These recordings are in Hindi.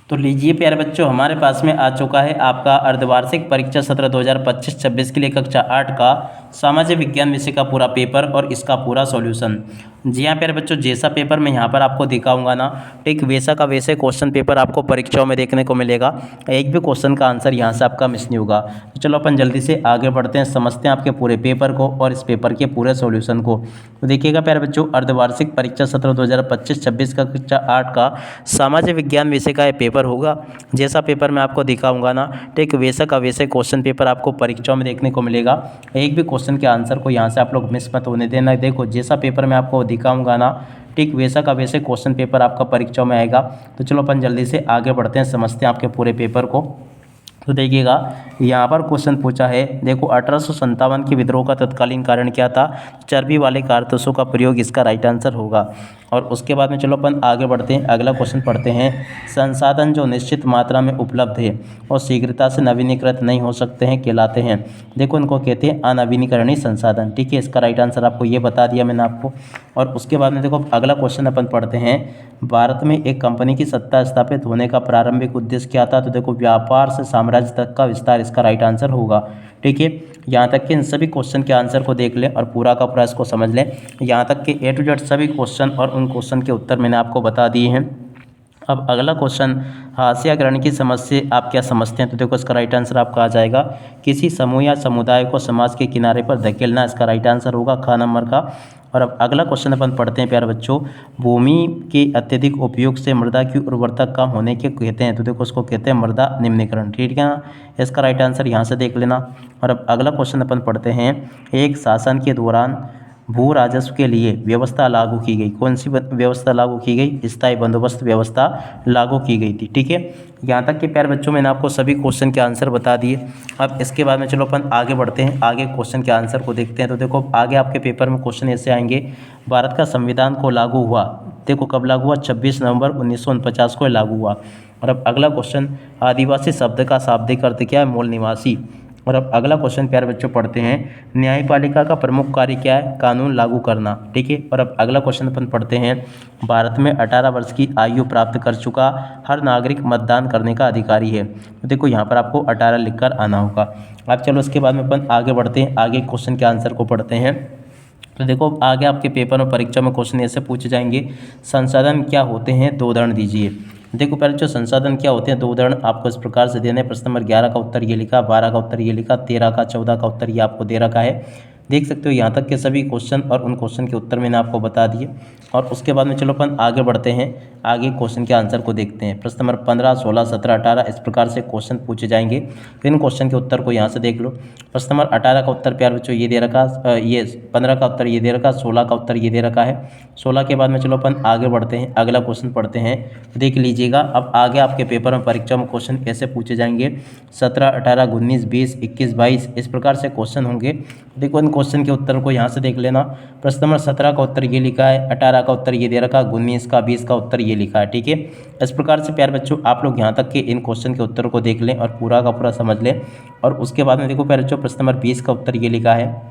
तो लीजिए प्यारे बच्चों, हमारे पास में आ चुका है आपका अर्धवार्षिक परीक्षा सत्र 2025-26 के लिए कक्षा 8 का सामाजिक विज्ञान विषय का पूरा पेपर और इसका पूरा सॉल्यूशन। जी हाँ प्यारे बच्चों, जैसा पेपर मैं यहाँ पर आपको दिखाऊंगा ना, ठीक वैसा का वैसे क्वेश्चन पेपर आपको परीक्षाओं में देखने को मिलेगा। एक भी क्वेश्चन का आंसर यहाँ से आपका मिस नहीं होगा। तो चलो अपन जल्दी से आगे बढ़ते हैं, समझते हैं आपके पूरे पेपर को और इस पेपर के पूरे सॉल्यूशन को। तो देखिएगा प्यारे बच्चों, अर्धवार्षिक परीक्षा सत्र 2025-26 का कक्षा 8 का सामाजिक विज्ञान विषय का ये पेपर होगा। जैसा पेपर मैं आपको दिखाऊंगा ना, ठीक वैसा का वैसे क्वेश्चन पेपर आपको परीक्षाओं में देखने को मिलेगा। एक भी क्वेश्चन के आंसर को यहाँ से आप लोग मिस मत होने देना। देखो जैसा पेपर मैं आपको दिखाऊंगा ना, ठीक वैसा का वैसे क्वेश्चन पेपर आपका परीक्षाओं में आएगा। तो चलो अपन जल्दी से आगे बढ़ते हैं, समझते हैं आपके पूरे पेपर को। तो देखिएगा यहाँ पर क्वेश्चन पूछा है, देखो 1857 के विद्रोह का तत्कालीन कारण क्या था। चर्बी वाले कारतूसों का प्रयोग इसका राइट आंसर होगा। और उसके बाद में चलो अपन आगे बढ़ते हैं, अगला क्वेश्चन पढ़ते हैं। संसाधन जो निश्चित मात्रा में उपलब्ध है और शीघ्रता से नवीनीकृत नहीं हो सकते हैं कहलाते हैं। देखो इनको कहते हैं अनवीनीकरणीय संसाधन। ठीक है, इसका राइट आंसर आपको ये बता दिया मैंने आपको। और उसके बाद में देखो अगला क्वेश्चन अपन पढ़ते हैं। भारत में एक कंपनी की सत्ता स्थापित होने का प्रारंभिक उद्देश्य क्या था। तो देखो व्यापार से साम्राज्य तक का विस्तार इसका राइट आंसर होगा। ठीक है, यहाँ तक के इन सभी क्वेश्चन के आंसर को देख लें और पूरा का पूरा इसको समझ लें। यहाँ तक के A to Z सभी क्वेश्चन और उन क्वेश्चन के उत्तर मैंने आपको बता दिए हैं। अब अगला क्वेश्चन, हाशियाकरण की समस्या आप क्या समझते हैं। तो देखो इसका राइट आंसर आपका आ जाएगा, किसी समूह या समुदाय को समाज के किनारे पर धकेलना, इसका राइट आंसर होगा ख नंबर का। और अब अगला क्वेश्चन अपन पढ़ते हैं प्यारे बच्चों। भूमि के अत्यधिक उपयोग से मृदा की उर्वरता कम होने के कहते हैं। तो देखो उसको कहते हैं मृदा निम्नीकरण। ठीक है ना, इसका राइट आंसर यहाँ से देख लेना। और अब अगला क्वेश्चन अपन पढ़ते हैं। एक शासन के दौरान भू राजस्व के लिए व्यवस्था लागू की गई। कौन सी व्यवस्था लागू की गई। स्थायी बंदोबस्त व्यवस्था लागू की गई थी। ठीक है, यहाँ तक के प्यारे बच्चों मैंने आपको सभी क्वेश्चन के आंसर बता दिए। अब इसके बाद में चलो अपन आगे बढ़ते हैं, आगे क्वेश्चन के आंसर को देखते हैं। तो देखो आगे आपके पेपर में क्वेश्चन ऐसे आएंगे। भारत का संविधान को लागू हुआ, देखो कब लागू हुआ, 26 नवंबर 1949 को लागू हुआ। और अब अगला क्वेश्चन, आदिवासी शब्द का शाब्दिक अर्थ क्या है। मूल निवासी। और अब अगला क्वेश्चन प्यारे बच्चों पढ़ते हैं। न्यायपालिका का प्रमुख कार्य क्या है। कानून लागू करना। ठीक है, और अब अगला क्वेश्चन अपन पढ़ते हैं। भारत में 18 वर्ष की आयु प्राप्त कर चुका हर नागरिक मतदान करने का अधिकारी है। तो देखो यहाँ पर आपको 18 लिखकर आना होगा। अब चलो इसके बाद में अपन आगे बढ़ते हैं, आगे क्वेश्चन के आंसर को पढ़ते हैं। तो देखो आगे आपके पेपर में परीक्षा में क्वेश्चन ऐसे पूछे जाएंगे। संसाधन क्या होते हैं, दो उदाहरण दीजिए। देखो पहले जो संसाधन क्या होते हैं, दो उदाहरण आपको इस प्रकार से देने। प्रश्न नंबर 11 का उत्तर ये लिखा, 12 का उत्तर ये लिखा, 13 का 14 का उत्तर ये आपको दे रखा है। देख सकते हो यहाँ तक के सभी क्वेश्चन और उन क्वेश्चन के उत्तर मैंने आपको बता दिए। और उसके बाद में चलो अपन आगे बढ़ते हैं, आगे क्वेश्चन के आंसर को देखते हैं। प्रश्न नंबर 15, 16, 17, 18 इस प्रकार से क्वेश्चन पूछे जाएंगे। तो इन क्वेश्चन के उत्तर को यहाँ से देख लो। प्रश्न नंबर 18 का उत्तर प्यार बच्चों ये दे रखा, ये 15 का उत्तर ये दे रखा, 16 का उत्तर ये दे रखा है। 16 के बाद में चलो अपन आगे बढ़ते हैं, अगला क्वेश्चन पढ़ते हैं। देख लीजिएगा अब आगे आपके पेपर में परीक्षा में क्वेश्चन कैसे पूछे जाएंगे। 17, 18, 19, 20, 21, 22 इस प्रकार से क्वेश्चन होंगे। देखो इन क्वेश्चन के उत्तर को यहाँ से देख लेना। प्रश्न नंबर 17 का उत्तर ये लिखा है, 18 का उत्तर ये दे रखा, 19 का 20 का उत्तर ये लिखा है। ठीक है, इस प्रकार से प्यारे बच्चों आप लोग यहाँ तक के इन क्वेश्चन के उत्तर को देख लें और पूरा का पूरा समझ लें। और उसके बाद में देखो प्यारे बच्चों प्रश्न नंबर 20 का उत्तर ये लिखा है,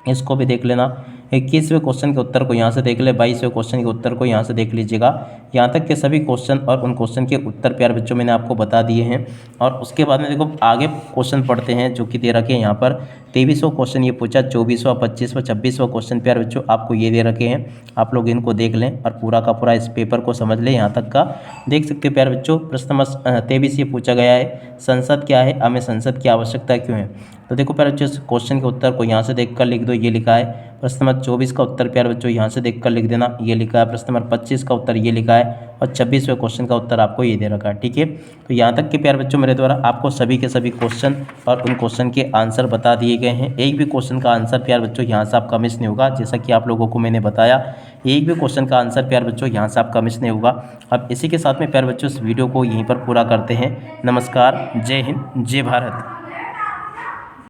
इसको भी देख लेना। 21वें क्वेश्चन के उत्तर को यहाँ से देख ले, 22वें क्वेश्चन के उत्तर को यहाँ से देख लीजिएगा। यहाँ तक के सभी क्वेश्चन और उन क्वेश्चन के उत्तर प्यारे बच्चों मैंने आपको बता दिए हैं। और उसके बाद में देखो आगे क्वेश्चन पढ़ते हैं जो कि दे रखे हैं यहाँ पर। 23वां क्वेश्चन ये पूछा, 24वां, 25वां, 26वां क्वेश्चन प्यारे बच्चों आपको ये दे रखे हैं। आप लोग इनको देख लें और पूरा का पूरा इस पेपर को समझ लें। यहाँ तक का देख सकते हो प्यारे बच्चों। प्रश्न नंबर 23 ये पूछा गया है, संसद क्या है, हमें संसद की आवश्यकता क्यों है। तो देखो प्यारे बच्चों इस क्वेश्चन के उत्तर को यहाँ से देखकर लिख दो, ये लिखा है। प्रश्न नंबर 24 का उत्तर प्यारे बच्चों यहाँ से देखकर लिख देना, ये लिखा है। प्रश्न नंबर 25 का उत्तर ये लिखा है और 26वें क्वेश्चन का उत्तर आपको ये दे रखा है। ठीक है, तो यहाँ तक के प्यारे बच्चों मेरे द्वारा आपको सभी के सभी क्वेश्चन और उन क्वेश्चन के आंसर बता दिए गए हैं। एक भी क्वेश्चन का आंसर प्यारे बच्चों यहाँ से आपका मिस नहीं होगा, जैसा कि आप लोगों को मैंने बताया। एक भी क्वेश्चन का आंसर प्यारे बच्चों यहाँ से आपका मिस नहीं होगा। अब इसी के साथ में प्यारे बच्चों इस वीडियो को यहीं पर पूरा करते हैं। नमस्कार, जय हिंद, जय भारत।